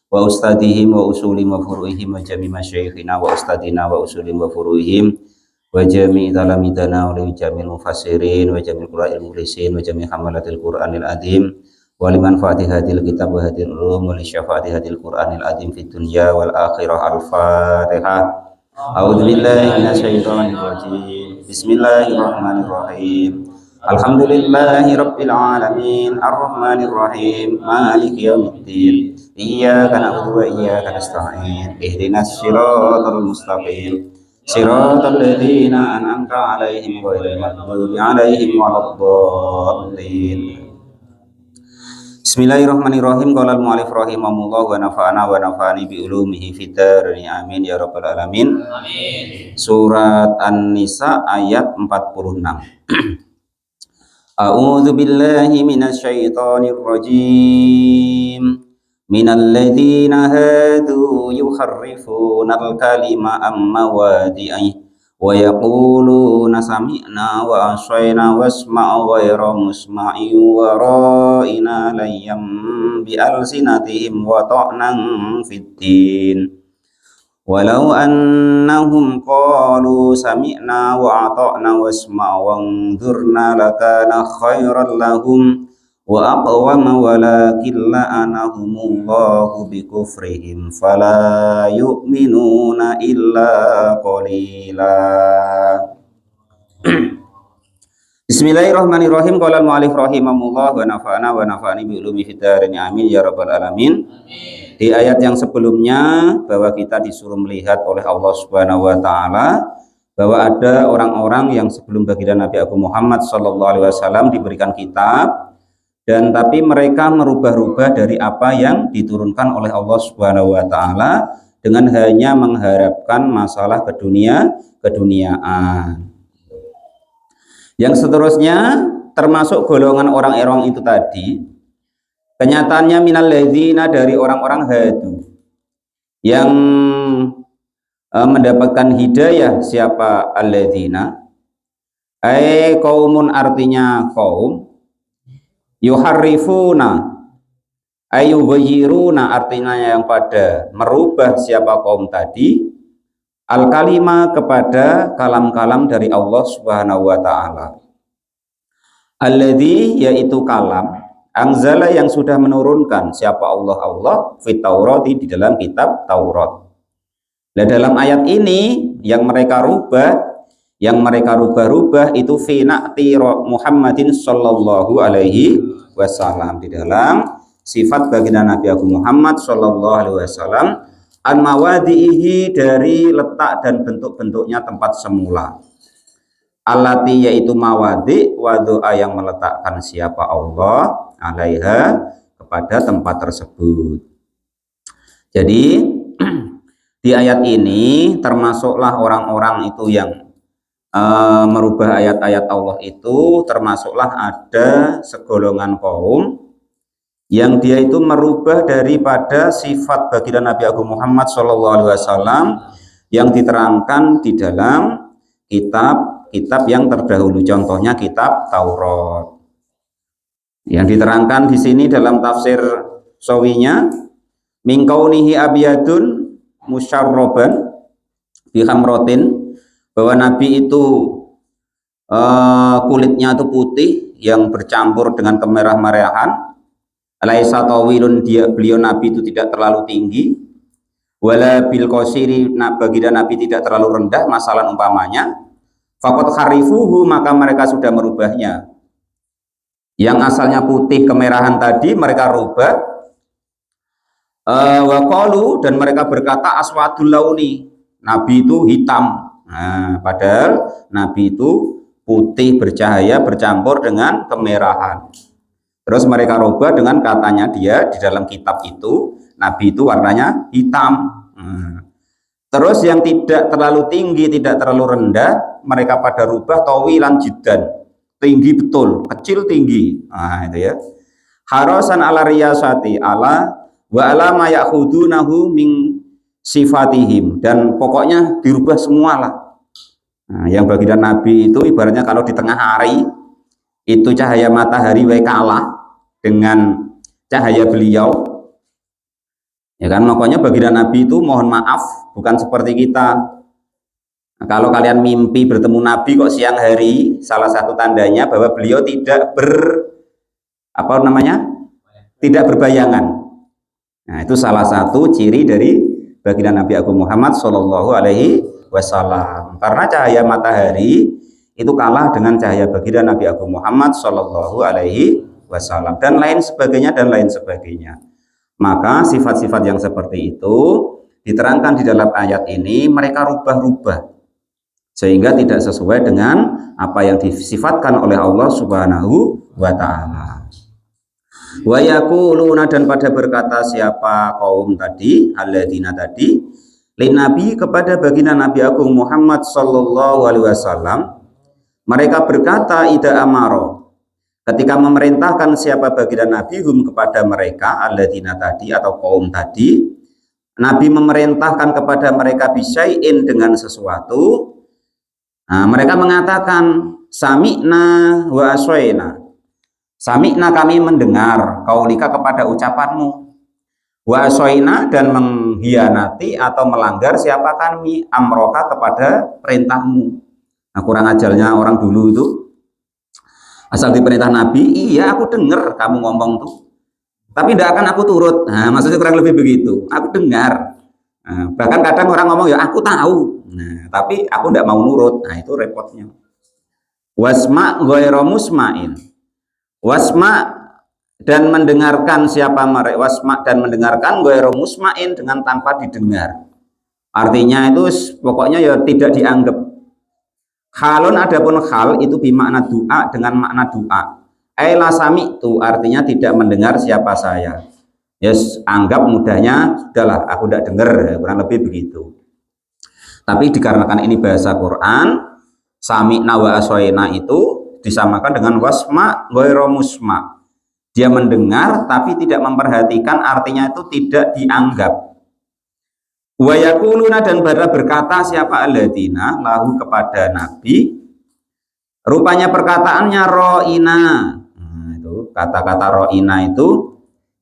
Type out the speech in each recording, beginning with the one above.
wa ustadihim wa usulim wa furu'ihim wa jami masyayikhina wa ustadina wa usulim wa furu'ihim wa jami talamidana wa jamil mufassirin wa jamil qura'il mukhlisin wa jami hamalatil qur'anil adim wa liman fatihadil kitab wa hadil ulum wa li syafaatihadil qur'anil adim fid dunya wal akhirah. Al-Fatihah. A'udzu billahi minasyaitonir rajim. Bismillahirrahmanirrahim. Alhamdulillahi rabbil alamin arrahmanir rahim maliki yaumiddin iyyaka na'budu wa iyyaka nasta'in ihdinas siratal mustaqim siratal ladzina an'amta 'alaihim ghairil maghdubi 'alaihim waladdallin. Bismillahirrahmanirrahim. Qala al-mu'allif rahimahullah wa nafa'ana wa nafa'ani bi ulumihi fid dharain amin ya rabbal alamin. Amin. Surat An-Nisa ayat 46. A'udzu billahi minasyaitonir rajim. Minal ladzina hadu yuharrifunal kalima amma wadi'i wa yaquluna sami'na wa asayna wasma' ghayra musma'in wa ra'ina layyam bi alsinatihim wa ta'nan fid din. Walau annahum qalu sami'na wa ata'na wasma' wanzurna lakana khairan lahum wa aqwama walakin la'anahumullahu bikufrihim fala yu'minuna illa qalila. Bismillahirrahmanirrahim. Qala al-mu'allif rahimahullah wa nafa'ana wa nafa'ani bi ulumi fid dharain amin ya rabbal alamin. Di ayat yang sebelumnya bahwa kita disuruh melihat oleh Allah Subhanahu wa taala bahwa ada orang-orang yang sebelum baginda Nabi Agung Muhammad sallallahu alaihi wasallam diberikan kitab dan tapi mereka merubah-rubah dari apa yang diturunkan oleh Allah Subhanahu wa taala dengan hanya mengharapkan masalah keduniaan. Yang seterusnya termasuk golongan orang-orang itu tadi. Kenyataannya minal ladzina dari orang-orang hadu yang mendapatkan hidayah. Siapa alladzina? Qaumun artinya kaum, yuharrifuna yughayyiruna artinya yang pada merubah. Siapa kaum tadi? Al kalima kepada kalam-kalam dari Allah Subhanahu wa taala. Alladzi yaitu kalam anzala yang sudah menurunkan. Siapa Allah fit Taurati di dalam kitab Taurat. Nah, dalam ayat ini yang mereka rubah itu fi na'ti Muhammadin sallallahu alaihi wasallam, di dalam sifat baginda Nabi Agung Muhammad sallallahu alaihi wasallam, an mawadihi dari letak dan bentuk-bentuknya tempat semula. Allati yaitu mawadi wa doa yang meletakkan siapa Allah alaiha kepada tempat tersebut. Jadi di ayat ini termasuklah orang-orang itu yang merubah ayat-ayat Allah itu, termasuklah ada segolongan kaum yang dia itu merubah daripada sifat baginda Nabi Agung Muhammad SAW yang diterangkan di dalam kitab yang terdahulu, contohnya kitab Taurat. Yang diterangkan di sini dalam tafsir sawinya, min kaunihi abiyadun musyarroban bihamrotin, bahwa Nabi itu kulitnya itu putih yang bercampur dengan kemerah-merahan. Laisa tawilun, beliau Nabi itu tidak terlalu tinggi. Wala bil qasiri, baginda Nabi tidak terlalu rendah, masalah umpamanya. Faqad kharifuhu, maka mereka sudah merubahnya. Yang asalnya putih kemerahan tadi mereka rubah. Wa qalu, dan mereka berkata aswadul launi, Nabi itu hitam. Nah, padahal Nabi itu putih bercahaya bercampur dengan kemerahan. Terus mereka rubah dengan katanya dia di dalam kitab itu Nabi itu warnanya hitam. Terus yang tidak terlalu tinggi, tidak terlalu rendah, mereka pada rubah tawilan jiddan, tinggi betul, kecil tinggi. Nah, itu ya. Harasan ala riyasati ala wa ala ma ya'khudunahu min sifatihim, dan pokoknya dirubah semualah. Nah, yang baginda Nabi itu ibaratnya kalau di tengah hari itu cahaya matahari kalah dengan cahaya beliau. Ya kan, makanya baginda Nabi itu mohon maaf bukan seperti kita. Nah, kalau kalian mimpi bertemu Nabi kok siang hari, salah satu tandanya bahwa beliau tidak tidak berbayangan. Nah, itu salah satu ciri dari baginda Nabi Agung Muhammad Shallallahu Alaihi Wasallam. Karena cahaya matahari itu kalah dengan cahaya baginda Nabi Agung Muhammad Shallallahu Alaihi Wasallam dan lain sebagainya dan lain sebagainya. Maka sifat-sifat yang seperti itu diterangkan di dalam ayat ini mereka rubah-rubah sehingga tidak sesuai dengan apa yang disifatkan oleh Allah Subhanahu wa taala. Wa yaquluna, dan pada berkata siapa kaum tadi, alladzina tadi, lin nabi, kepada baginda Nabi Agung Muhammad sallallahu alaihi wasallam, mereka berkata ida amaro, ketika memerintahkan siapa baginda Nabi hum kepada mereka, alladzina tadi atau kaum tadi, Nabi memerintahkan kepada mereka bisyai'in dengan sesuatu. Nah, mereka mengatakan sami'na wa aswaina. Sami'na, kami mendengar, kaulika, kepada ucapanmu, wa aswaina, dan menghianati atau melanggar siapa kami, amroka, kepada perintahmu. Nah, kurang ajarnya orang dulu itu, asal diperintah Nabi, iya aku dengar kamu ngomong tuh, tapi tidak akan aku turut. Nah, maksudnya kurang lebih begitu, aku dengar. Nah, bahkan kadang orang ngomong ya aku tahu, nah, tapi aku tidak mau nurut. Nah, itu repotnya. Wasma ghairu musma'in, wasma, dan mendengarkan siapa mereka, wasma, dan mendengarkan ghairu musma'in, dengan tanpa didengar. Artinya itu pokoknya ya tidak dianggap. Halun, adapun hal itu bermakna doa, dengan makna doa. Aila sami itu artinya tidak mendengar siapa saya. Yes, anggap mudahnya sudahlah aku tidak dengar, kurang lebih begitu. Tapi dikarenakan ini bahasa Quran, sami'na wa aswaina itu disamakan dengan wasma ghairu musma. Dia mendengar tapi tidak memperhatikan, artinya itu tidak dianggap. Wa yaquluna, dan pada berkata siapa alladzina lahu kepada Nabi, rupanya perkataannya ro'ina. Nah, itu kata-kata ro'ina itu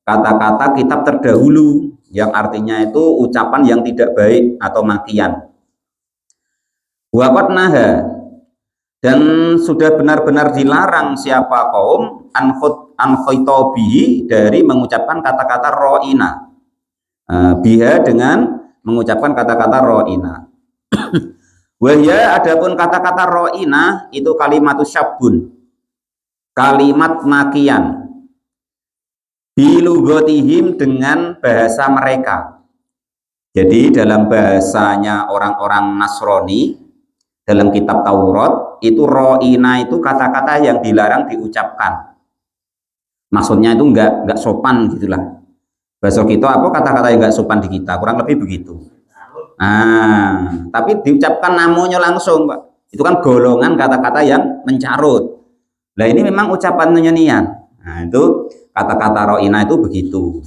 kata-kata kitab terdahulu yang artinya itu ucapan yang tidak baik atau makian. Waqad naha, dan sudah benar-benar dilarang siapa kaum an khitabihi, dari mengucapkan kata-kata ro'ina, biha, dengan mengucapkan kata-kata ro'ina. Wahya, adapun kata-kata ro'ina itu kalimatus syabun, kalimat makian, bilugotihim, dengan bahasa mereka. Jadi dalam bahasanya orang-orang Nasrani, dalam kitab Taurat itu ro'ina itu kata-kata yang dilarang diucapkan. Maksudnya itu enggak sopan gitulah. Bahasa kita apa kata-kata yang enggak sopan di kita, kurang lebih begitu. Nah, tapi diucapkan namanya langsung, Pak. Itu kan golongan kata-kata yang mencarut. Nah, ini memang ucapan nyanyian. Nah, itu kata-kata ro'ina itu begitu.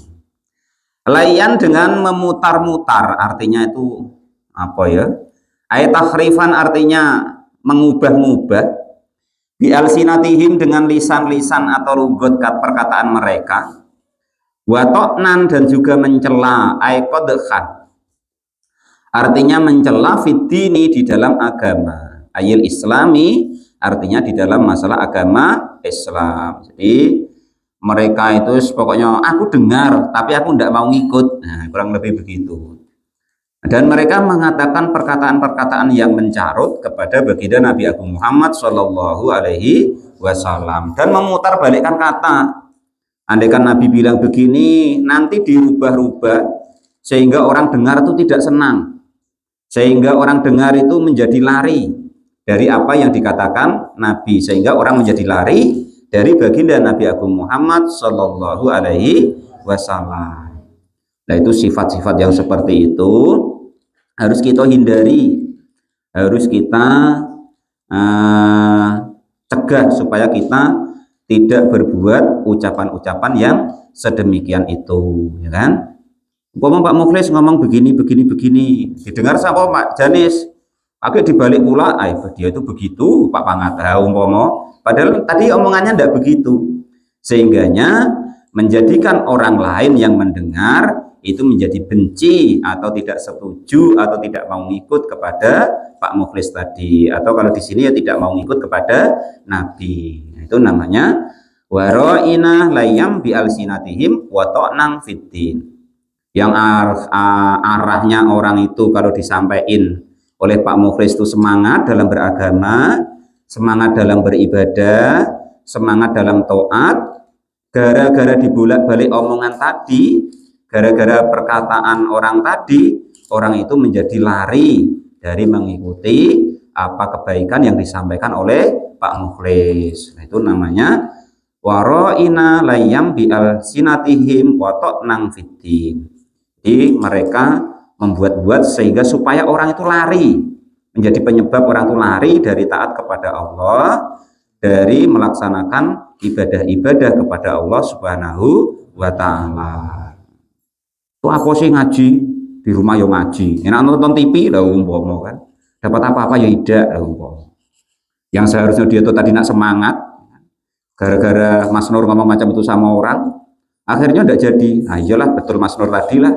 Layan, dengan memutar-mutar, artinya itu apa ya? Ayat tahrifan, artinya mengubah-ubah. Bi alsinatihim, dengan lisan-lisan atau lugat perkataan mereka. Wa to'nan, dan juga mencela, ayat qadhan, artinya mencela, fiddini, di dalam agama, ayil islami, artinya di dalam masalah agama Islam. Jadi mereka itu pokoknya aku dengar tapi aku tidak mau ngikut. Nah, kurang lebih begitu. Dan mereka mengatakan perkataan-perkataan yang mencarut kepada baginda Nabi Agung Muhammad Shallallahu Alaihi Wasallam, dan memutarbalikkan kata. Andaikan Nabi bilang begini, nanti dirubah-rubah sehingga orang dengar itu tidak senang, sehingga orang dengar itu menjadi lari dari apa yang dikatakan Nabi, sehingga orang menjadi lari dari baginda Nabi Agung Muhammad Shallallahu Alaihi Wasallam. Nah, itu sifat-sifat yang seperti itu harus kita hindari, harus kita cegah supaya kita tidak berbuat ucapan-ucapan yang sedemikian itu, ya kan? Umpama Pak Mukhlis ngomong begini, didengar sama Pak Janis, pakai dibalik pula, dia itu begitu, Pak Pangata, umpama, padahal tadi omongannya tidak begitu, sehingganya menjadikan orang lain yang mendengar itu menjadi benci atau tidak setuju atau tidak mau ngikut kepada Pak Mukhlis tadi, atau kalau di sini ya tidak mau ngikut kepada Nabi. Itu namanya waro'ina layam bi alsinatihim wa ta'nang fiddin. Yang arahnya orang itu kalau disampaikan oleh Pak Mukhlis itu semangat dalam beragama, semangat dalam beribadah, semangat dalam taat, gara-gara dibolak-balik omongan tadi, gara-gara perkataan orang tadi, orang itu menjadi lari dari mengikuti apa kebaikan yang disampaikan oleh Pak Mukhlis. Nah, itu namanya waro'ina layam bi alsinatihim wa ta'nang fiddin. Jadi mereka membuat-buat sehingga supaya orang itu lari, menjadi penyebab orang itu lari dari taat kepada Allah, dari melaksanakan ibadah-ibadah kepada Allah Subhanahu wa Ta'ala. Itu apa sih ngaji? Di rumah yo ngaji, enak nonton TV lah umpama kan, dapat apa-apa ya tidak lah umpama. Yang seharusnya dia tuh tadi nak semangat, gara-gara Mas Nur ngomong macam itu sama orang, akhirnya tidak jadi. Nah iyalah betul Mas Nur tadi lah.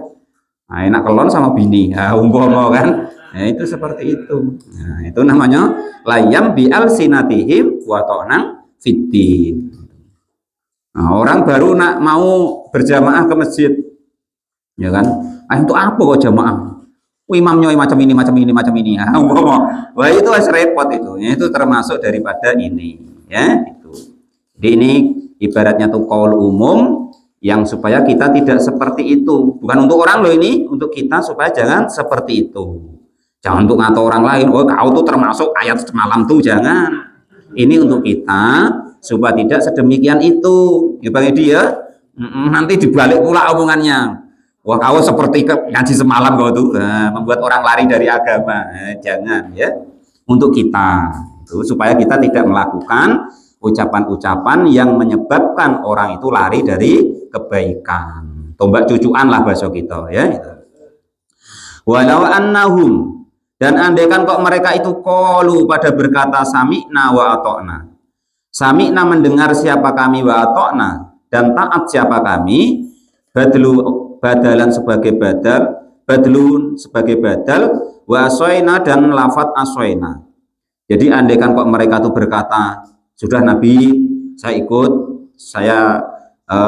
Nah, enak kelon sama bini, nah, umpama kan. Nah, itu seperti itu. Nah, itu namanya layam bi alsinatihim wa ta'nang fiddin. Nah, orang baru nak mau berjamaah ke masjid, ya kan? Ah, untuk apa kok jamaah? Imamnya macam ini, macam ini, macam ini. Nah, umpama, wah itu harus repot itu. Ya, itu termasuk daripada ini, ya itu. Jadi ini ibaratnya tuh qaul umum yang supaya kita tidak seperti itu. Bukan untuk orang loh ini, untuk kita supaya jangan seperti itu. Jangan untuk ngatur orang lain, oh kau tuh termasuk ayat semalam tuh, jangan. Ini untuk kita supaya tidak sedemikian itu. Ya Bang Edi ya, nanti dibalik pula omongannya. Wah kau seperti ngaji semalam kau tuh, membuat orang lari dari agama. Jangan ya. Untuk kita, itu supaya kita tidak melakukan ucapan-ucapan yang menyebabkan orang itu lari dari kebaikan. Tombak cucuan lah bahasa kita ya. Walau annahum, dan andaikan kok mereka itu qalu pada berkata sami'na wa ata'na. Sami'na mendengar siapa kami, wa ata'na dan taat siapa kami. Badalan sebagai badal, badlun sebagai badal, wa asoina dan lafat asoina. Jadi andaikan kok mereka itu berkata, sudah Nabi saya ikut, saya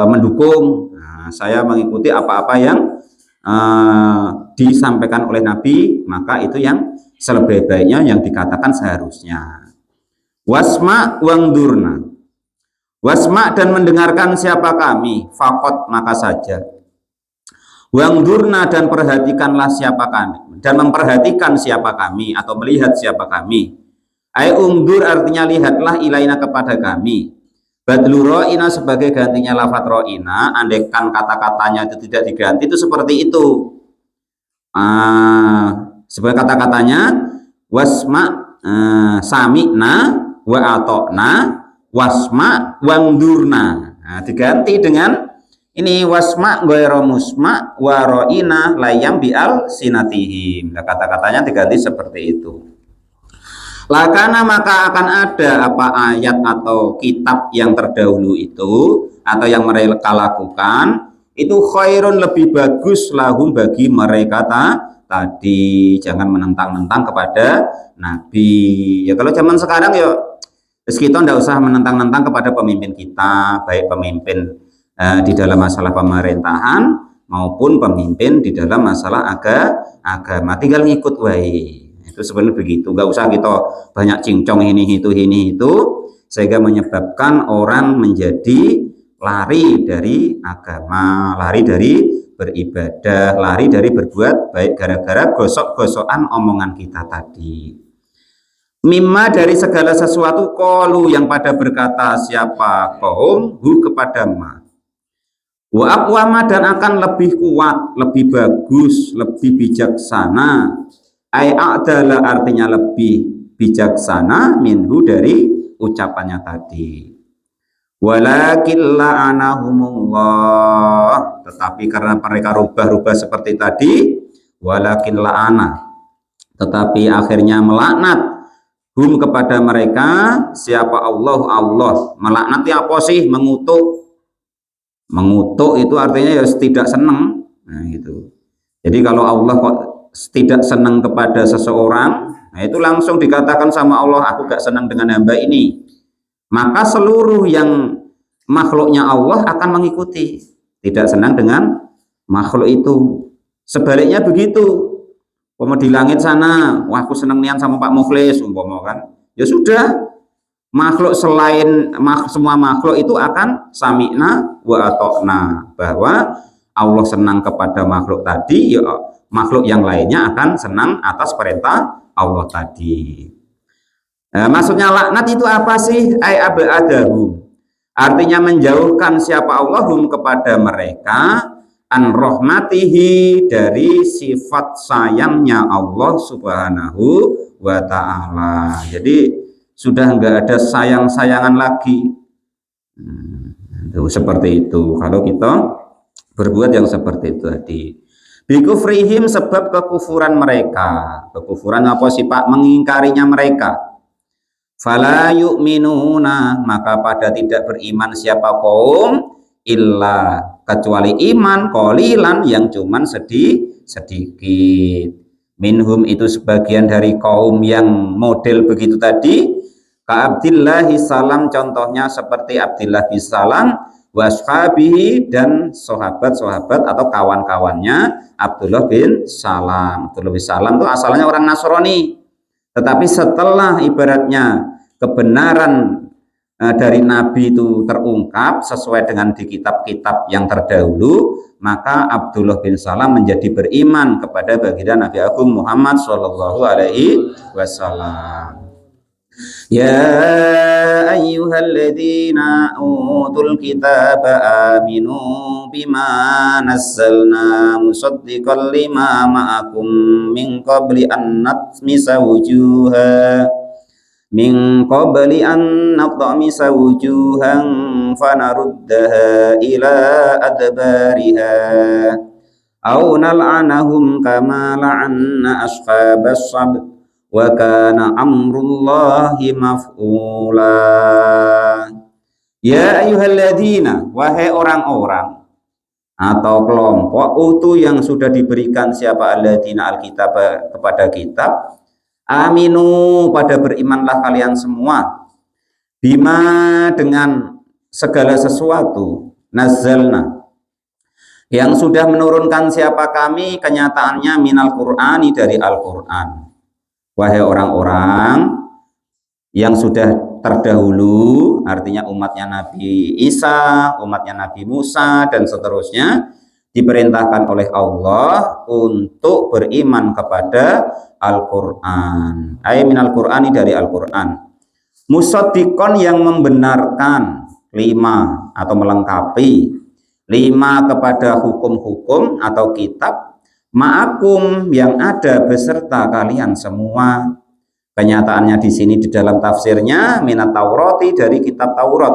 mendukung, saya mengikuti apa-apa yang disampaikan oleh Nabi, maka itu yang sebaik-baiknya yang dikatakan seharusnya. Wasma wangdurna, wasma dan mendengarkan siapa kami, fakot maka saja. Wangdurna dan perhatikanlah siapa kami, dan memperhatikan siapa kami atau melihat siapa kami. Ai ungdur artinya lihatlah ilaina kepada kami. Badlu ro'ina sebagai gantinya lafat ro'ina, andaikan kata-katanya itu tidak diganti itu seperti itu. Sebagai kata-katanya wasma sami'na wa atokna wasma wangdurna. Nah, diganti dengan ini wasma ghairu musma wa ro'ina layam bi'al sinatihim. Nah, kata-katanya diganti seperti itu. Lakana maka akan ada apa ayat atau kitab yang terdahulu itu atau yang mereka lakukan itu khairun lebih bagus lahum bagi mereka tadi. Jangan menentang-nentang kepada Nabi. Ya kalau zaman sekarang ya kita tidak usah menentang-nentang kepada pemimpin kita, baik pemimpin di dalam masalah pemerintahan maupun pemimpin di dalam masalah agama. Tinggal ngikut wae. Itu sebenarnya begitu, nggak usah kita banyak cincong ini itu sehingga menyebabkan orang menjadi lari dari agama, lari dari beribadah, lari dari berbuat baik gara-gara gosok-gosokan omongan kita tadi. Mimma dari segala sesuatu qalu yang pada berkata siapa kaum hu kepada ma. Wa aqwama dan akan lebih kuat, lebih bagus, lebih bijaksana. Ai adalah artinya lebih bijaksana minhu dari ucapannya tadi. Walakin la'anahumullah, tetapi karena mereka rubah-rubah seperti tadi, walakin la'ana, tetapi akhirnya melaknat hum kepada mereka siapa Allah. Melaknati apa sih? Mengutuk itu artinya ya tidak senang, Nah, gitu. Jadi kalau Allah kok tidak senang kepada seseorang, nah itu langsung dikatakan sama Allah, aku gak senang dengan hamba ini. Maka seluruh yang makhluknya Allah akan mengikuti, tidak senang dengan makhluk itu. Sebaliknya begitu. Umpama di langit sana, wah aku senang nian sama Pak Mukhlis, umpama kan. Ya sudah, makhluk selain semua makhluk itu akan sami'na wa ata'na, bahwa Allah senang kepada makhluk tadi, ya makhluk yang lainnya akan senang atas perintah Allah tadi. Maksudnya laknat itu apa sih? Ai abadahum, artinya menjauhkan siapa Allahum kepada mereka, an rahmatihi, dari sifat sayangnya Allah subhanahu wa ta'ala. Jadi sudah enggak ada sayang-sayangan lagi. Seperti itu kalau kita berbuat yang seperti itu tadi. Bikufrihim, sebab kekufuran mereka. Kekufuran apa sih Pak? Mengingkarinya mereka. Fala yu'minuna, maka pada tidak beriman siapa kaum, illa, kecuali iman qalilan, yang cuman sedikit. Minhum, itu sebagian dari kaum yang model begitu tadi. Ka Abdillah salam, contohnya seperti Abdillah bin Salam, washabihi, dan sahabat-sahabat atau kawan-kawannya Abdullah bin Salam. Abdullah bin Salam itu asalnya orang Nasrani, tetapi setelah ibaratnya kebenaran dari Nabi itu terungkap sesuai dengan di kitab-kitab yang terdahulu, maka Abdullah bin Salam menjadi beriman kepada baginda Nabi Agung Muhammad Shallallahu Alaihi Wasallam. Ya ayyuhalladzina utul kitaba aminu bima nazzalna musaddiqan lima ma'akum min qabli an natmisa wujuhan fanaruddaha ila adbariha aw nal'anahum kama la'anna ashabas sabt wa kana amrullahi maf'ula. Ya ayyuhalladzina, wahai orang-orang atau kelompok utuh yang sudah diberikan siapa alladzina alkitab, kepada kitab, aminu, pada berimanlah kalian semua, bima, dengan segala sesuatu, nazzalna, yang sudah menurunkan siapa kami, kenyataannya minal qur'ani, dari Al-Qur'an. Wahai orang-orang yang sudah terdahulu, artinya umatnya Nabi Isa, umatnya Nabi Musa, dan seterusnya, diperintahkan oleh Allah untuk beriman kepada Al-Qur'an. Ay minal qur'ani, dari Al-Qur'an. Musaddiqon, yang membenarkan, lima atau melengkapi, lima kepada hukum-hukum atau kitab, ma'akum, yang ada beserta kalian semua. Kenyataannya di sini di dalam tafsirnya minat Taurati, dari kitab Taurat.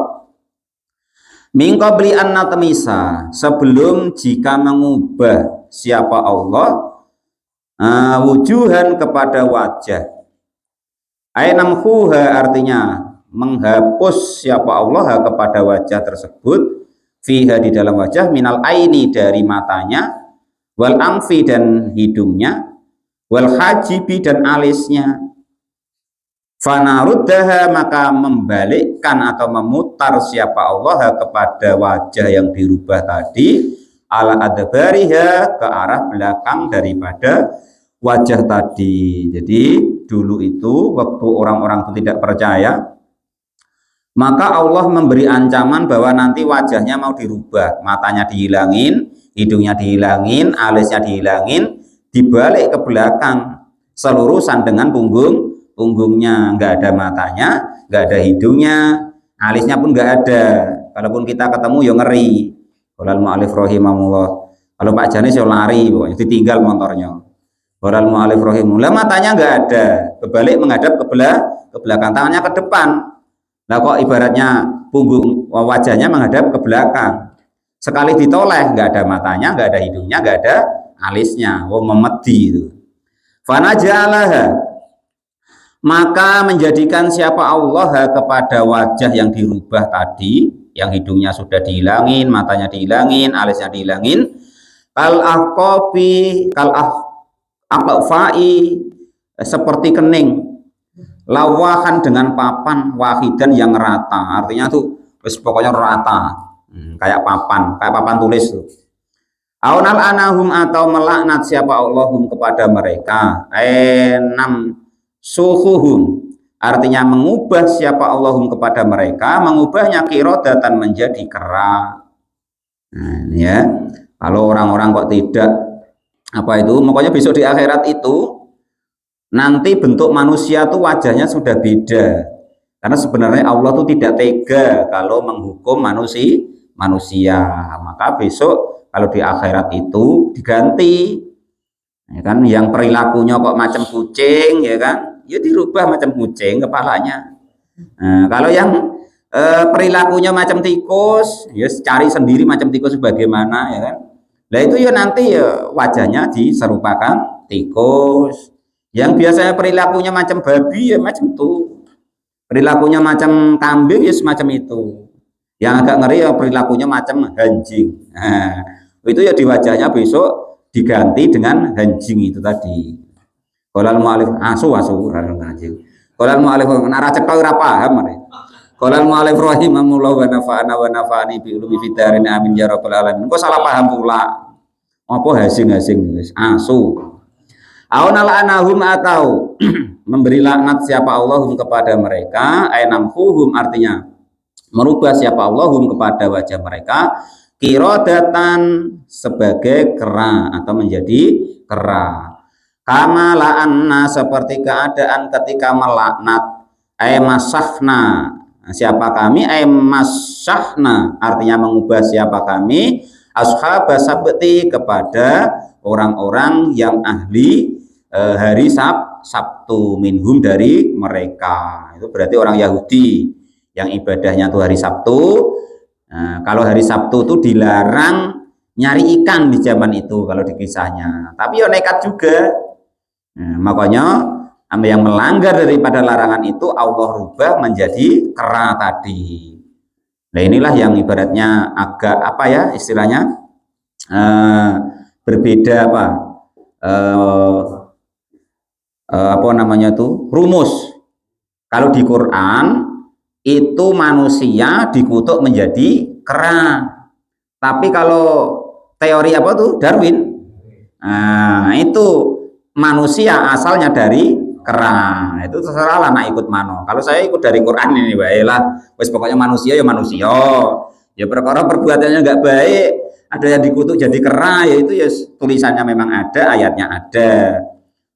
Min qabli an natmisa, sebelum jika mengubah siapa Allah wujuhan, kepada wajah. Ainamhuha, artinya menghapus siapa Allah kepada wajah tersebut, fiha, di dalam wajah, minal aini, dari matanya, wal amfi, dan hidungnya, wal hajibi, dan alisnya. Fanaruddaha, maka membalikkan atau memutar siapa Allah kepada wajah yang dirubah tadi, ala adbariha, ke arah belakang daripada wajah tadi. Jadi dulu itu waktu orang-orang itu tidak percaya, maka Allah memberi ancaman bahwa nanti wajahnya mau dirubah, matanya dihilangin, hidungnya dihilangin, alisnya dihilangin, dibalik ke belakang selurusan dengan punggungnya, nggak ada matanya, nggak ada hidungnya, alisnya pun nggak ada. Kalaupun kita ketemu ya ngeri. Qolal mu'alif rahimahullah, kalau Pak Janis ya lari, pokoknya ditinggal motornya. Qolal mu'alif rahimahullah, matanya nggak ada, kebalik menghadap ke belakang, tangannya ke depan. Nah kok ibaratnya punggung wajahnya menghadap ke belakang. Sekali ditoleh, nggak ada matanya, nggak ada hidungnya, nggak ada alisnya, memedi itu. Fanaja'alaha, maka menjadikan siapa Allah kepada wajah yang dirubah tadi, yang hidungnya sudah dihilangin, matanya dihilangin, alisnya dihilangin, kal ahqafi kal aqfai, seperti kening, lawahan dengan papan, wahidan yang rata, artinya tuh wis pokoknya rata, kayak papan tulis tuh. Aunal anahum, atau melaknat siapa Allahum kepada mereka, enam suhuhum, artinya mengubah siapa Allahum kepada mereka, mengubahnya kirodatan menjadi kera. Nah, ya, kalau orang-orang kok tidak apa itu, pokoknya besok di akhirat itu nanti bentuk manusia tuh wajahnya sudah beda, karena sebenarnya Allah tuh tidak tega kalau menghukum manusia. Maka besok kalau di akhirat itu diganti, ya kan, yang perilakunya kok macam kucing, ya kan, ya dirubah macam kucing kepalanya. Nah, kalau yang perilakunya macam tikus, ya cari sendiri macam tikus bagaimana, ya kan. Nah itu ya nanti ya wajahnya diserupakan tikus. Yang biasanya perilakunya macam babi ya macam itu, perilakunya macam kambing ya semacam itu. Yang agak ngeri ya perilakunya macam anjing. Nah, itu ya di wajahnya besok diganti dengan anjing itu tadi. Qolal mu'alif asu anjing. Qolal mu'alif nara cekal ora paham. Qolal mu'alif rahimahullah wa nafa'ani bi ulumi fidarin amin ya rabbal alamin. Kok salah paham pula. Apa hasing-hasing asu. Aunal anahum, atau memberi laknat siapa Allahum kepada mereka, ainamhuhum, artinya merubah siapa Allahum kepada wajah mereka, kirodatan, sebagai kera atau menjadi kera. Kama la'anna, seperti keadaan ketika melaknat, masahna, siapa kami, masahna, artinya mengubah siapa kami, ashab sabti, kepada orang-orang yang ahli hari Sabtu, minhum, dari mereka. Itu berarti orang Yahudi yang ibadahnya tuh hari Sabtu. Nah, kalau hari Sabtu tuh dilarang nyari ikan di zaman itu kalau di kisahnya, tapi ya nekat juga. Nah, makanya yang melanggar daripada larangan itu Allah rubah menjadi kera tadi. Nah inilah yang ibaratnya agak apa ya istilahnya, berbeda apa namanya tuh rumus. Kalau di Quran itu manusia dikutuk menjadi kera, tapi kalau teori apa tuh Darwin, nah itu manusia asalnya dari kera. Nah, itu terserah lah nak ikut mano. Kalau saya ikut dari Quran ini baiklah, wes pokoknya manusia ya manusia, ya perkara perbuatannya nggak baik, ada yang dikutuk jadi kera, ya itu ya tulisannya memang ada, ayatnya ada.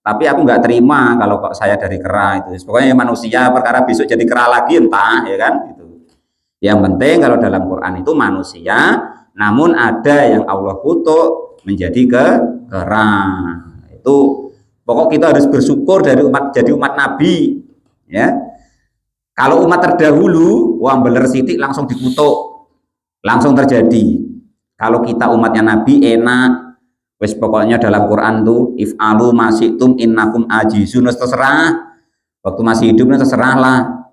Tapi aku nggak terima kalau kok saya dari kera itu. Pokoknya manusia, perkara besok jadi kera lagi entah, ya kan. Itu. Yang penting kalau dalam Quran itu manusia, namun ada yang Allah kutuk menjadi kera. Itu pokok kita harus bersyukur dari umat, jadi umat Nabi, ya. Kalau umat terdahulu, wah beler sitik langsung dikutuk, langsung terjadi. Kalau kita umatnya Nabi enak. Wes pokoknya dalam Quran tuh if'alu masyitum innakum ajizun, terserah. Waktu masih hidup terserah lah.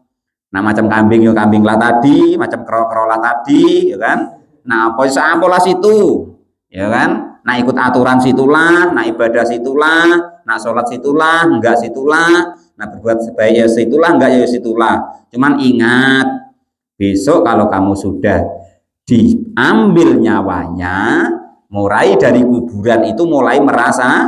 Nah macam kambing ya kambing lah tadi, macam kero-kero lah tadi, ya kan. Nah apa lah situ, ya kan. Nah ikut aturan situlah, nah ibadah situlah, nah sholat situlah, enggak situlah, nah berbuat sebaik ya situlah, enggak ya situlah. Cuman ingat, besok kalau kamu sudah diambil nyawanya, mulai dari kuburan itu mulai merasakan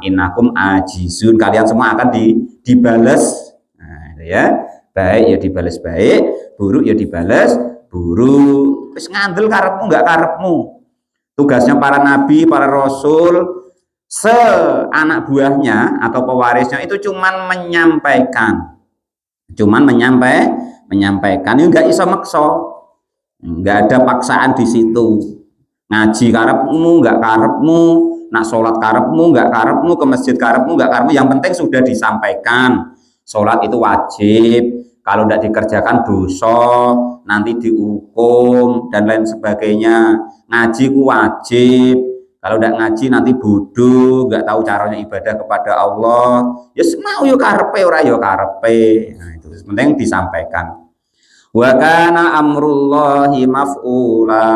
innakum ajizun, kalian semua akan dibales. Nah, ya baik ya dibales baik, buruk ya dibales buruk. Terus ngandel karepmu enggak karepmu. Tugasnya para nabi, para rasul, seanak buahnya atau pewarisnya itu cuman menyampaikan, menyampaikan, itu enggak iso maksa, enggak ada paksaan di situ. Ngaji karepmu enggak karepmu, nak sholat karepmu enggak karepmu, ke masjid karepmu enggak karepmu, yang penting sudah disampaikan. Sholat itu wajib, kalau tidak dikerjakan dosa, nanti dihukum dan lain sebagainya. Ngaji ku wajib, kalau tidak ngaji nanti bodoh, enggak tahu caranya ibadah kepada Allah. Ya semau yo karepe ora yo karepe. Nah, itu penting disampaikan. Wa kana amrullahi maf'ula.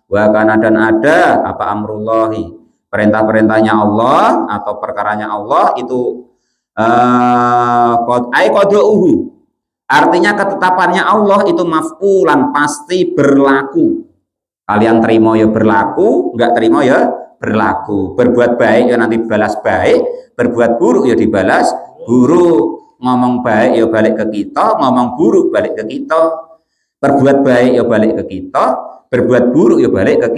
Wa kana dan ada apa amrullahi, perintah-perintahnya Allah atau perkaranya Allah itu qad'uhu, artinya ketetapannya Allah itu maf'ulan, pasti berlaku. Kalian terima ya berlaku, enggak terima ya berlaku. Berbuat baik ya nanti balas baik, berbuat buruk ya dibalas buruk. Ngomong baik ya balik ke kita, ngomong buruk balik ke kita. Berbuat baik ya balik ke kita, berbuat buruk ya balik ke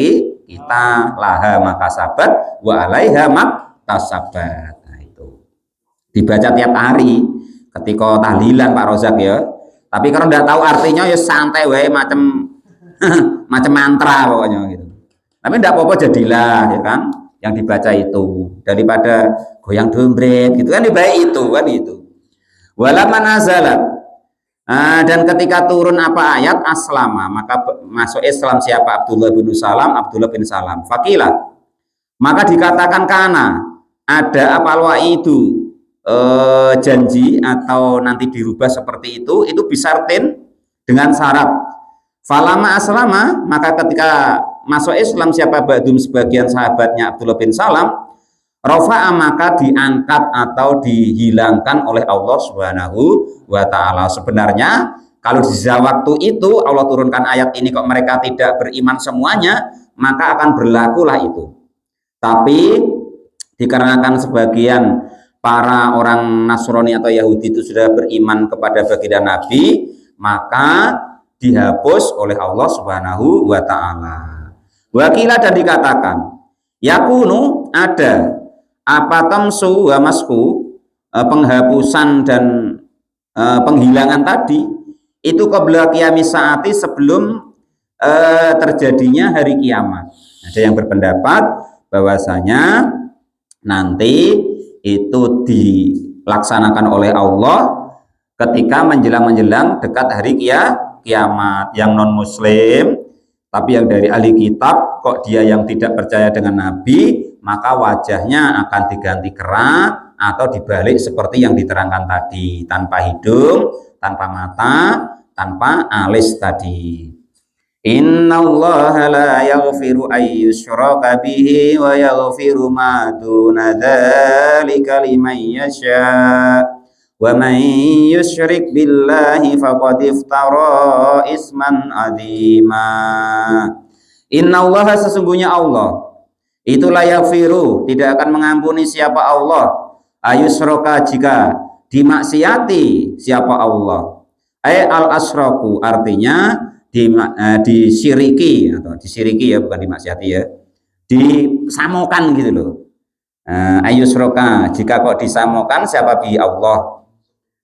kita. Laha maka sabat wa alaiha maktasabat. Nah itu dibaca tiap hari ketika tahlilan Pak Rozak ya. Tapi kalau tidak tahu artinya ya santai wae macam macam mantra pokoknya gitu. Tapi tidak apa-apa jadilah ya kan yang dibaca itu daripada goyang dombret gitu kan, lebih baik itu kan itu. Walaman nazalat, dan ketika turun apa ayat aslama, maka masuk Islam siapa? Abdullah bin Salam. Fakilah, maka dikatakan kana ada apa itu janji atau nanti dirubah seperti itu bisartin dengan syarat. Falama aslama, maka ketika masuk Islam siapa? Ba'dum sebagian sahabatnya Abdullah bin Salam, rafa'a maka diangkat atau dihilangkan oleh Allah Subhanahu wa taala. Sebenarnya kalau di waktu itu Allah turunkan ayat ini kok mereka tidak beriman semuanya, maka akan berlakulah itu. Tapi dikarenakan sebagian para orang Nasrani atau Yahudi itu sudah beriman kepada baginda Nabi, maka dihapus oleh Allah Subhanahu wa taala. Wakilah dan dikatakan yakunu ada apa tamsu wa masku, penghapusan dan penghilangan tadi itu qabla qiyamis saati, sebelum terjadinya hari kiamat. Ada yang berpendapat bahwasanya nanti itu dilaksanakan oleh Allah ketika menjelang dekat hari kiamat. Yang non muslim tapi yang dari ahli kitab kok dia yang tidak percaya dengan Nabi, maka wajahnya akan diganti kera atau dibalik seperti yang diterangkan tadi, tanpa hidung, tanpa mata, tanpa alis tadi. Innallaha la yaghfiru ay yushraka bihi wa yaghfiru ma duna dzalika liman yasha. Wa man yusyrik billahi faqad iftara isman adzima. Innallaha, sesungguhnya Allah itu la yaghfiru, tidak akan mengampuni siapa Allah, ayusroka, jika dimaksiati siapa Allah. Al asroku, artinya disiriki atau disiriki ya, bukan dimaksiati ya, disamokan gitu loh. Ayusroka, jika kok disamokan siapa bi Allah.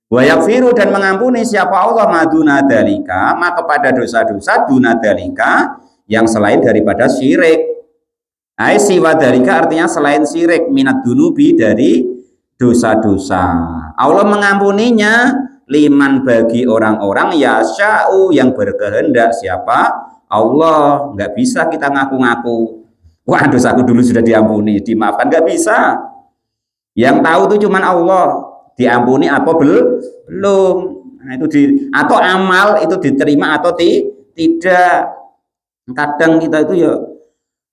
Wa yaghfiru, dan mengampuni siapa Allah maduna dalika, maka pada dosa-dosa duna dalika, yang selain daripada syirik. Ai siwa dalika, artinya selain syirik, minat dunubi, dari dosa-dosa. Allah mengampuninya liman, bagi orang-orang yasha'u, yang berkehendak siapa? Allah. Nggak bisa kita ngaku-ngaku, wah dosaku dulu sudah diampuni, dimaafkan, nggak bisa. Yang tahu itu cuman Allah, diampuni apa belum. Nah, itu atau amal itu diterima atau tidak. Kadang kita itu ya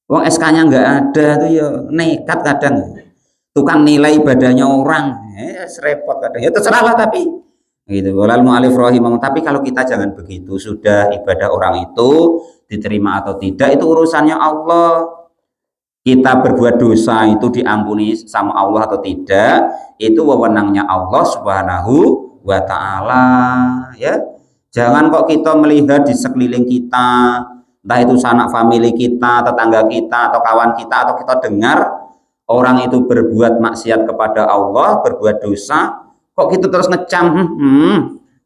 wong SK-nya nggak ada tuh ya nekat, kadang tukang nilai ibadahnya orang, repot kadang. Ya terserahlah, tapi gitu. Walal mu'alif rahimahum, tapi kalau kita jangan begitu, sudah ibadah orang itu diterima atau tidak itu urusannya Allah. Kita berbuat dosa itu diampuni sama Allah atau tidak, itu wewenangnya Allah Subhanahu wa taala ya. Jangan kok kita melihat di sekeliling kita, entah itu sanak famili kita, tetangga kita, atau kawan kita, atau kita dengar orang itu berbuat maksiat kepada Allah, berbuat dosa, kok kita terus ngecam,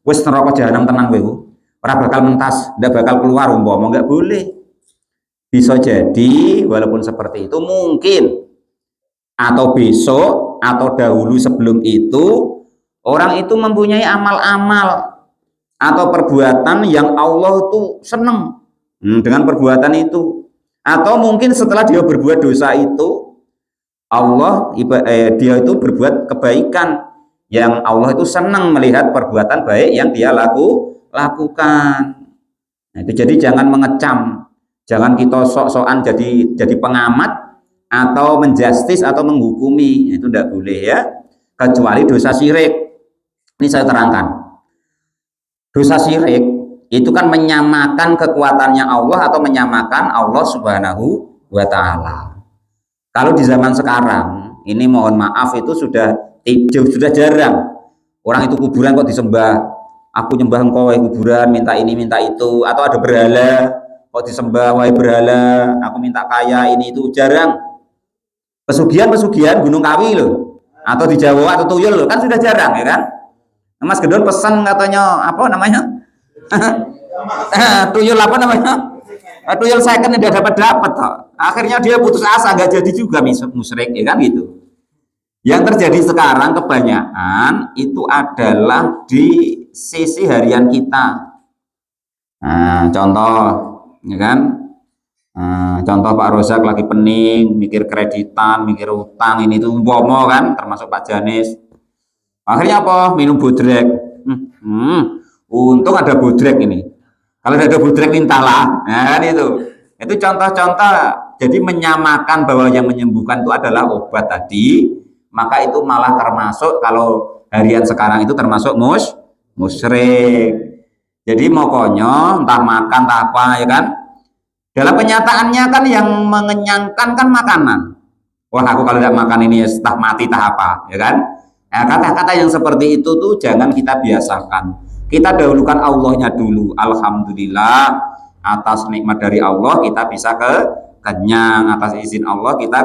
wis neraka jahanam tenang kowe, ora bakal mentas, ndak bakal keluar, umpama nggak boleh. Bisa jadi walaupun seperti itu mungkin, atau besok atau dahulu sebelum itu orang itu mempunyai amal-amal atau perbuatan yang Allah itu senang dengan perbuatan itu, atau mungkin setelah dia berbuat dosa itu Allah dia itu berbuat kebaikan yang Allah itu senang melihat perbuatan baik yang dia lakukan. Nah, itu jadi jangan mengecam, Jangan kita sok-sokan jadi pengamat atau menjustis atau menghukumi, itu tidak boleh ya. Kecuali dosa syirik. Ini saya terangkan. Dosa syirik itu kan menyamakan kekuatannya Allah atau menyamakan Allah Subhanahu wa taala. Kalau di zaman sekarang ini mohon maaf itu sudah jarang. Orang itu kuburan kok disembah. Aku nyembah engkau wahai kuburan, minta ini minta itu, atau ada berhala kok disembah wahai berhala, aku minta kaya ini itu, jarang. Pesugihan Gunung Kawi loh, atau di Jawa atau Tuyul loh, kan sudah jarang ya kan. Mas Gedon pesan katanya apa namanya? Tuyul apa namanya? Tuyul second tidak dapat akhirnya dia putus asa, nggak jadi juga musyrik ya kan gitu. Yang terjadi sekarang kebanyakan itu adalah di sisi harian kita. Nah, contoh ya kan, contoh Pak Rozak lagi pening mikir kreditan, mikir utang, ini tuh umpama kan, termasuk Pak Janis. Akhirnya apa? Minum bodrek. Untung ada bodrek ini. Kalau tidak ada bodrek mintalah. Nah, kan itu contoh-contoh. Jadi menyamakan bahwa yang menyembuhkan itu adalah obat tadi, maka itu malah termasuk, kalau harian sekarang itu termasuk musyrik. Jadi pokoknya entah makan entah apa ya kan. Dalam kenyataannya kan yang mengenyangkan kan makanan. Wah, aku kalau tidak makan ini entah mati entah apa ya kan. Nah, kata-kata yang seperti itu tuh jangan kita biasakan. Kita dahulukan Allahnya dulu. Alhamdulillah atas nikmat dari Allah kita bisa kenyang, atas izin Allah kita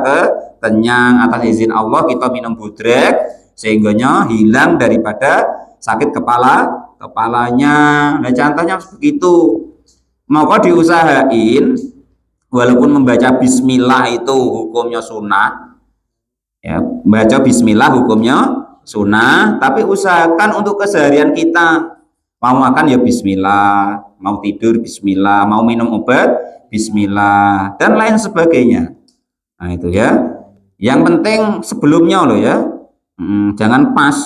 kenyang, atas izin Allah kita minum bodrek sehingganya hilang daripada sakit kepalanya. Nah, contohnya begitu. Maka diusahain walaupun membaca bismillah itu hukumnya sunnah. Ya, baca bismillah hukumnya sunnah, tapi usahakan untuk keseharian kita. Mau makan ya bismillah, mau tidur bismillah, mau minum obat bismillah, dan lain sebagainya. Nah itu ya. Yang penting sebelumnya loh ya, jangan pas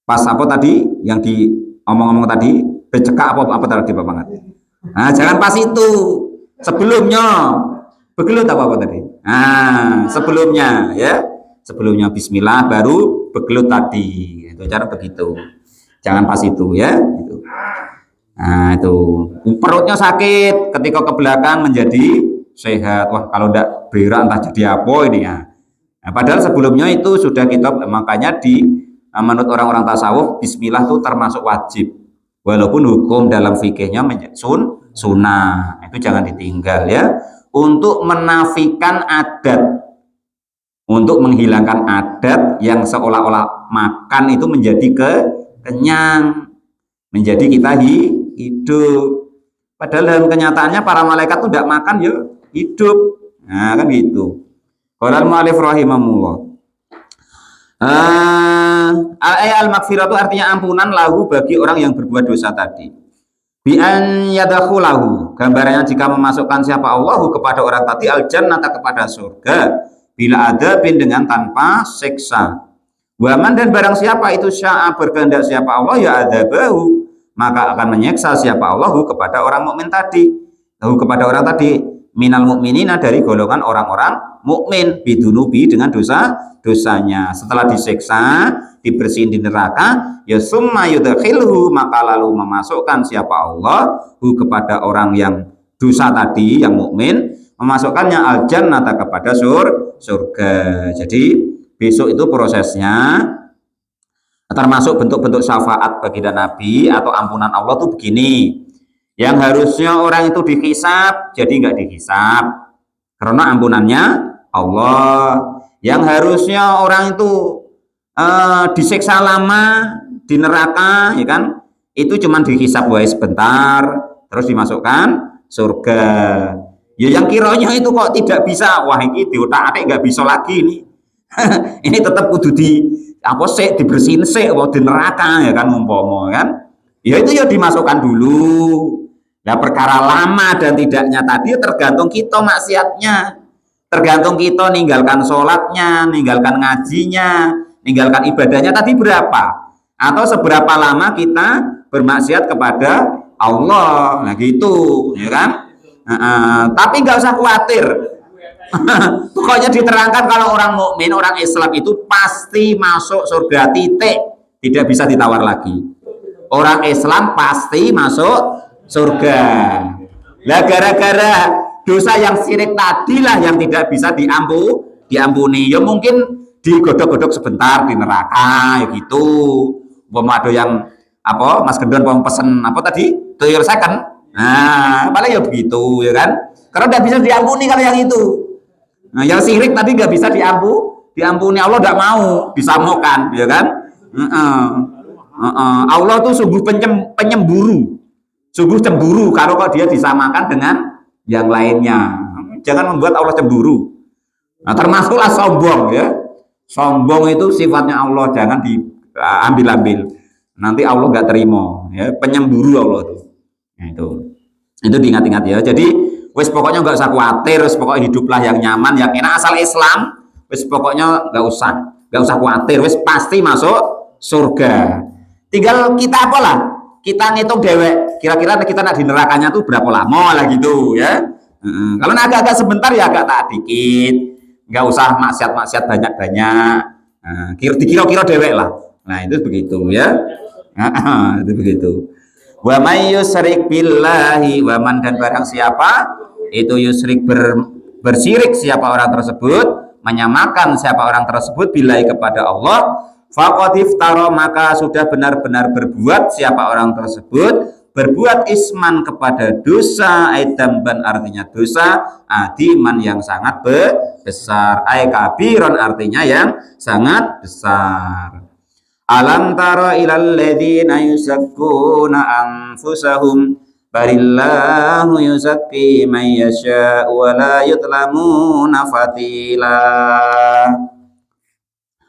apa tadi yang di omong-omong tadi, becekak apa tadi Pak Pangat. Nah jangan pas itu, sebelumnya begelut apa tadi. Nah sebelumnya ya, sebelumnya bismillah baru begelut tadi, itu cara begitu. Jangan pas itu ya itu. Nah itu perutnya sakit ketika ke belakang menjadi sehat. Wah kalau tidak berak entah jadi apa ini ya. Nah, padahal sebelumnya itu sudah kita, makanya menurut orang-orang tasawuf bismillah itu termasuk wajib, walaupun hukum dalam fikihnya sunnah, itu jangan ditinggal ya, untuk menafikan adat, untuk menghilangkan adat yang seolah-olah makan itu menjadi kenyang, menjadi kita hidup. Padahal dalam kenyataannya para malaikat itu tidak makan ya hidup. Nah kan gitu. Qala al-mu'allif rahimahullah. Al-maghfirah itu artinya ampunan lahu bagi orang yang berbuat dosa tadi. Bi an yadkhulahu, gambarannya jika memasukkan siapa Allahu kepada orang tadi al-jannata, kepada surga, bila adabin dengan tanpa siksa. Waman, dan barang siapa itu sya'a berkehendak siapa Allah ya adzabahu, maka akan menyiksa siapa Allahu kepada orang mukmin tadi, kepada orang tadi, minal mukminina, dari golongan orang-orang mukmin, bidunubi, dengan dosanya. Setelah disiksa, dibersihin di neraka, ya summa yudkhilhu, maka lalu memasukkan siapa Allah hu kepada orang yang dosa tadi, yang mukmin, memasukkannya al-jannata, kepada surga. Jadi besok itu prosesnya termasuk bentuk-bentuk syafaat baginda Nabi atau ampunan Allah tuh begini. Yang harusnya orang itu dihisab jadi nggak dihisab karena ampunannya Allah. Yang harusnya orang itu disiksa lama di neraka ya kan, itu cuman dihisab sebentar terus dimasukkan surga. Ya yang kiranya itu kok tidak bisa, wah ini diotak-atik nggak bisa lagi nih. Ini tetap kudu dibersihin mau di neraka ya kan, umpama kan, ya itu ya dimasukkan dulu. Nah perkara lama dan tidaknya tadi tergantung kita maksiatnya, tergantung kita ninggalkan sholatnya, ninggalkan ngajinya, ninggalkan ibadahnya tadi berapa, atau seberapa lama kita bermaksiat kepada Allah. Nah gitu ya kan. Tapi nggak usah khawatir. Pokoknya diterangkan kalau orang mukmin, orang Islam itu pasti masuk surga, titik, tidak bisa ditawar lagi. Orang Islam pasti masuk surga. Lah gara-gara dosa yang syirik tadi lah yang tidak bisa diampuni. Ya mungkin digodok-godok sebentar di neraka ya gitu. Ada yang apa Mas Gendon mau pesen apa tadi? Tuyul second. Nah, paling ya begitu ya kan. Karena tidak bisa diampuni kalau yang itu. Nah, yang syirik tadi nggak bisa diampuni, Allah tidak mau disamukan, ya kan? Allah tuh sungguh penyemburu, sungguh cemburu kalau dia disamakan dengan yang lainnya. Jangan membuat Allah cemburu. Nah, termasuklah sombong ya. Sombong itu sifatnya Allah, jangan diambil-ambil. Nanti Allah nggak terima, ya. Penyemburu Allah tuh. Nah, itu diingat-ingat ya. Jadi wes pokoknya nggak usah khawatir, wes pokoknya hiduplah yang nyaman, yang enak asal Islam. Wes pokoknya nggak usah khawatir, wes pasti masuk surga. Tinggal kita apalah, kita ngitung dewek. Kira-kira kita nak di nerakanya tuh berapa lama lah gitu ya. Kalau agak-agak sebentar ya agak tak dikit, nggak usah maksiat banyak-banyak. Kira-kira dewek lah. Nah itu begitu ya. Itu begitu. Wa may yusrik billahi, wa man dan barang siapa itu yusrik bersirik siapa orang tersebut, menyamakan siapa orang tersebut billahi kepada Allah, faqad iftara maka sudah benar-benar berbuat siapa orang tersebut berbuat isman kepada dosa, aitamban artinya dosa, adiman yang sangat besar, ay kabiron artinya yang sangat besar. Alam tara ilal ladzina yusakkuna anfusahum barillahu yusakki man yasha wa la yutlamuna fatila.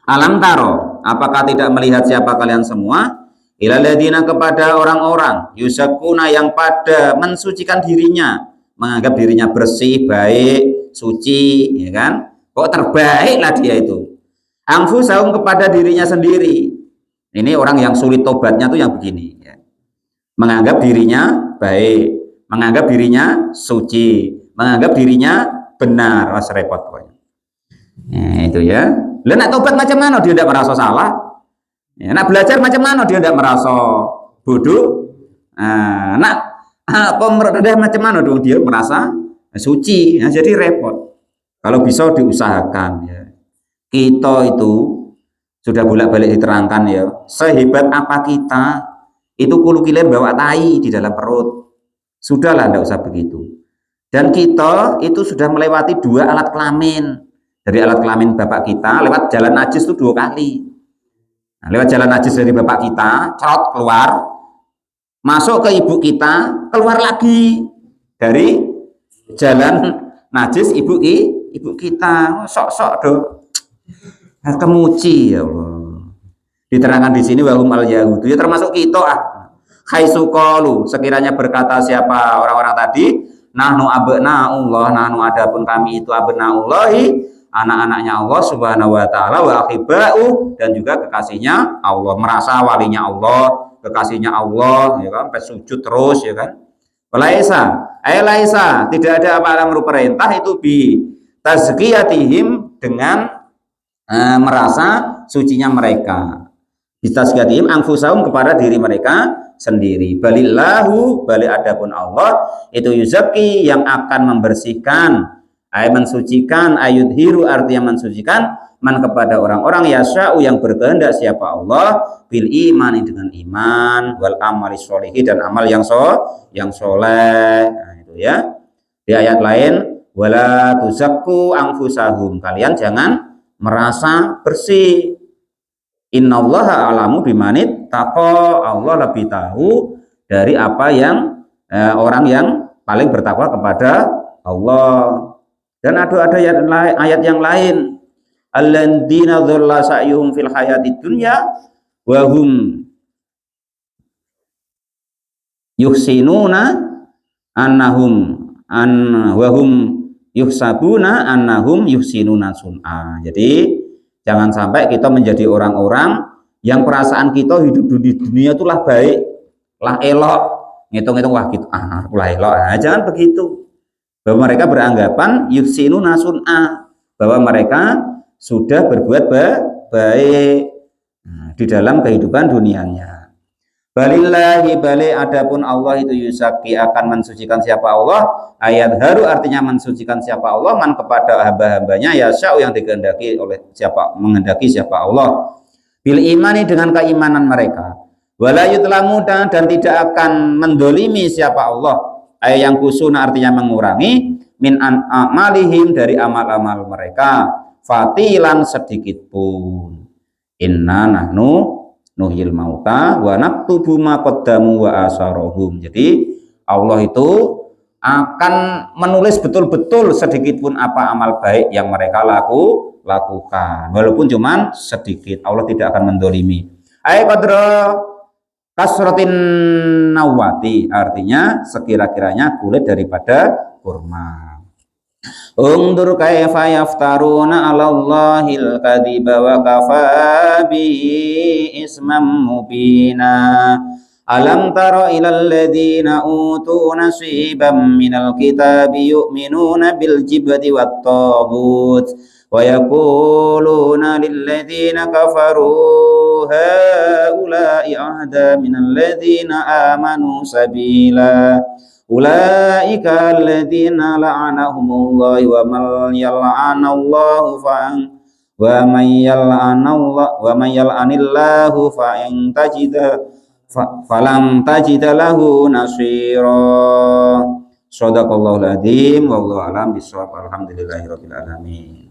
Alam taro, apakah tidak melihat siapa kalian semua? Ilal ladzina kepada orang-orang yusakkuna yang pada mensucikan dirinya, menganggap dirinya bersih, baik, suci, ya kan? Kok terbaik lah dia itu. Anfusahum kepada dirinya sendiri. Ini orang yang sulit tobatnya tuh yang begini ya. Menganggap dirinya baik, menganggap dirinya suci, menganggap dirinya benar, wah repot pokoknya. Nah, itu ya. Lah nak tobat macam mana dia tidak merasa salah? Ya, nak belajar macam mana dia tidak merasa bodoh? Nak pemerintah macam mana dong dia merasa suci? Nah, jadi repot. Kalau bisa diusahakan ya. Kita itu sudah bolak-balik diterangkan ya, sehebat apa kita itu kulukile bawa tai di dalam perut, sudahlah tidak usah begitu. Dan kita itu sudah melewati 2 alat kelamin, dari alat kelamin bapak kita lewat jalan najis itu 2 kali. Nah, lewat jalan najis dari bapak kita cerot keluar, masuk ke ibu kita, keluar lagi dari jalan najis ibu kita. Sok-sok dong kemuci ya Allah. Diterangkan di sini wahum al yahudu ya termasuk kita haitsu qalu sekiranya berkata siapa orang-orang tadi nahnu abnaullah, nahnu adapun kami itu abnaullahi, anak-anaknya Allah subhanahu wa ta'ala, wa akhibau dan juga kekasihnya Allah, merasa walinya Allah, kekasihnya Allah ya kan, sampai sujud terus ya kan. Laisa tidak ada apa-apa perintah itu bi tazkiyatihim dengan merasa sucinya mereka, bitazkiyatihim anfusahum kepada diri mereka sendiri. Balillahu balik adapun Allah itu yuzaki yang akan membersihkan, mensucikan, ayudhiru artinya mensucikan, man kepada orang-orang yasha'u yang berkehendak siapa Allah, bil imani dengan iman, wal amali sholihi dan amal yang soleh. Nah, itu ya. Di ayat lain wala tuzakku anfusahum, kalian jangan merasa bersih. Innallaha alamu bimanit taqwa, Allah lebih tahu dari apa yang orang yang paling bertakwa kepada Allah. Dan ada ayat yang lain, alladzina dhalla sa'yuhum fil hayatid dunya wa hum yuhsinuna annahum wa hum yuhsabuna annahum yuhsinuna sun'a. Jadi jangan sampai kita menjadi orang-orang yang perasaan kita hidup di dunia itu lah baik, lah elok, ngitung-ngitung wah gitu, lah elok. Nah, jangan begitu. Bahwa mereka beranggapan yuhsinuna sun'a, bahwa mereka sudah berbuat baik di dalam kehidupan dunianya. Balillahi bali adapun Allah itu yusaki akan mensucikan siapa Allah. Ayat haru artinya mensucikan siapa Allah man kepada hamba-hambanya yasau yang dikehendaki oleh siapa, menghendaki siapa Allah. Bil imani dengan keimanan mereka. Wala yutlamu dan tidak akan mendolimi siapa Allah. Ayat yang kusuna artinya mengurangi min an amalihim dari amal-amal mereka. Fatilan sedikit pun. Inna nahnu nuhyil mauta wa naktubu ma qaddamu wa asarahum. Jadi Allah itu akan menulis betul-betul sedikit pun apa amal baik yang mereka lakukan, walaupun cuman sedikit. Allah tidak akan mendolimi. Ay qadra kasratin nawati artinya sekira-kiranya kulit daripada kurma. Undur kaifa yaftaruna 'ala Allahil kadhiba wa kafa bi ismam mubina. Alam tara ilal ladzina utu nasiban minal kitabi yu'minuna bil jibti wat taghut wa yaquluna lil ladzina kafaru haula'i ahda minal ladzina amanu sabila. Ulaika alladzina la'anahumullah wa man yal'anallahu wa man yal'anillahu falam tajida lahu nasira. Shadaqallahul adzim wallahu alam bisawab. Alhamdulillahirabbil alamin.